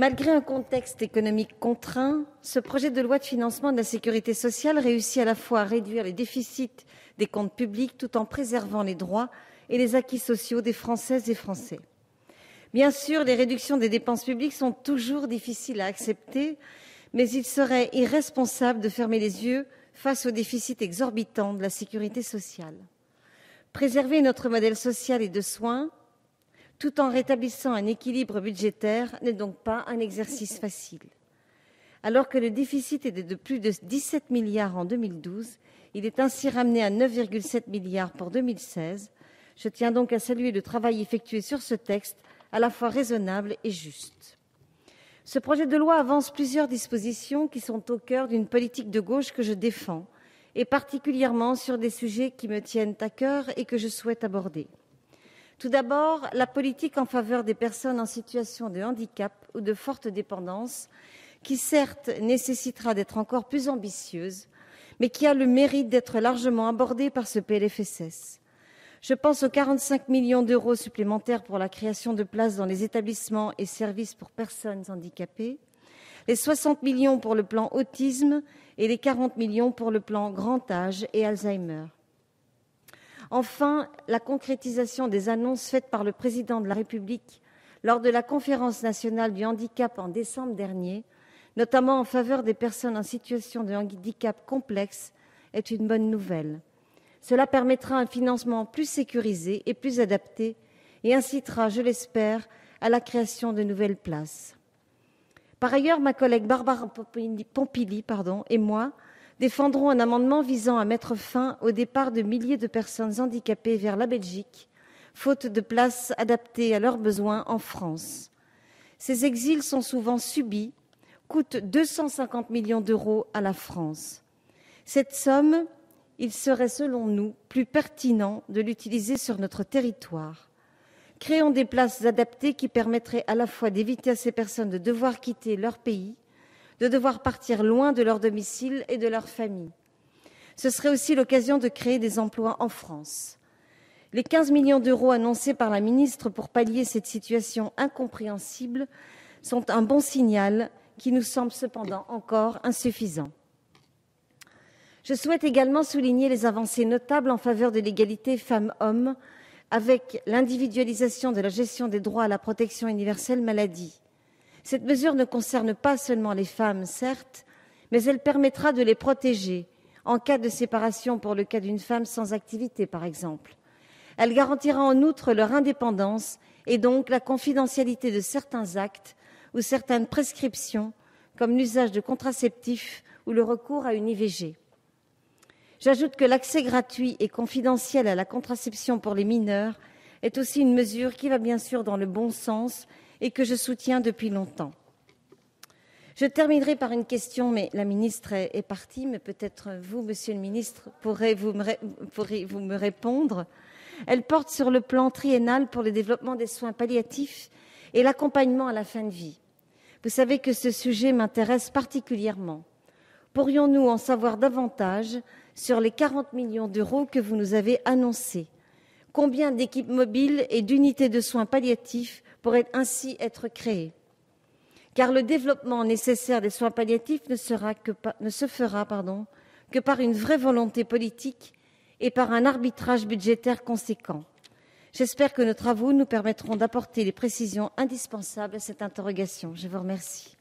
Malgré un contexte économique contraint, ce projet de loi de financement de la sécurité sociale réussit à la fois à réduire les déficits des comptes publics tout en préservant les droits et les acquis sociaux des Françaises et Français. Bien sûr, les réductions des dépenses publiques sont toujours difficiles à accepter, mais il serait irresponsable de fermer les yeux face au déficit exorbitant de la sécurité sociale. Préserver notre modèle social et de soins, tout en rétablissant un équilibre budgétaire, n'est donc pas un exercice facile. Alors que le déficit était de plus de 17 milliards en 2012, il est ainsi ramené à 9,7 milliards pour 2016. Je tiens donc à saluer le travail effectué sur ce texte, à la fois raisonnable et juste. Ce projet de loi avance plusieurs dispositions qui sont au cœur d'une politique de gauche que je défends, et particulièrement sur des sujets qui me tiennent à cœur et que je souhaite aborder. Tout d'abord, la politique en faveur des personnes en situation de handicap ou de forte dépendance, qui certes nécessitera d'être encore plus ambitieuse, mais qui a le mérite d'être largement abordée par ce PLFSS. Je pense aux 45 millions d'euros supplémentaires pour la création de places dans les établissements et services pour personnes handicapées, les 60 millions pour le plan autisme et les 40 millions pour le plan grand âge et Alzheimer. Enfin, la concrétisation des annonces faites par le président de la République lors de la conférence nationale du handicap en décembre dernier, notamment en faveur des personnes en situation de handicap complexe, est une bonne nouvelle. Cela permettra un financement plus sécurisé et plus adapté et incitera, je l'espère, à la création de nouvelles places. Par ailleurs, ma collègue Barbara Pompili et moi défendrons un amendement visant à mettre fin au départ de milliers de personnes handicapées vers la Belgique, faute de places adaptées à leurs besoins en France. Ces exils sont souvent subis, coûtent 250 millions d'euros à la France. Cette somme, il serait, selon nous, plus pertinent de l'utiliser sur notre territoire. Créons des places adaptées qui permettraient à la fois d'éviter à ces personnes de devoir quitter leur pays, de devoir partir loin de leur domicile et de leur famille. Ce serait aussi l'occasion de créer des emplois en France. Les 15 millions d'euros annoncés par la ministre pour pallier cette situation incompréhensible sont un bon signal qui nous semble cependant encore insuffisant. Je souhaite également souligner les avancées notables en faveur de l'égalité femmes-hommes avec l'individualisation de la gestion des droits à la protection universelle maladie. Cette mesure ne concerne pas seulement les femmes, certes, mais elle permettra de les protéger en cas de séparation pour le cas d'une femme sans activité, par exemple. Elle garantira en outre leur indépendance et donc la confidentialité de certains actes ou certaines prescriptions, comme l'usage de contraceptifs ou le recours à une IVG. J'ajoute que l'accès gratuit et confidentiel à la contraception pour les mineurs est aussi une mesure qui va bien sûr dans le bon sens et que je soutiens depuis longtemps. Je terminerai par une question, mais la ministre est partie, mais peut-être vous, monsieur le ministre, pourrez-vous me répondre. Elle porte sur le plan triennal pour le développement des soins palliatifs et l'accompagnement à la fin de vie. Vous savez que ce sujet m'intéresse particulièrement. Pourrions-nous en savoir davantage sur les 40 millions d'euros que vous nous avez annoncés? Combien d'équipes mobiles et d'unités de soins palliatifs pourraient ainsi être créées? Car le développement nécessaire des soins palliatifs ne se fera que par une vraie volonté politique et par un arbitrage budgétaire conséquent. J'espère que nos travaux nous permettront d'apporter les précisions indispensables à cette interrogation. Je vous remercie.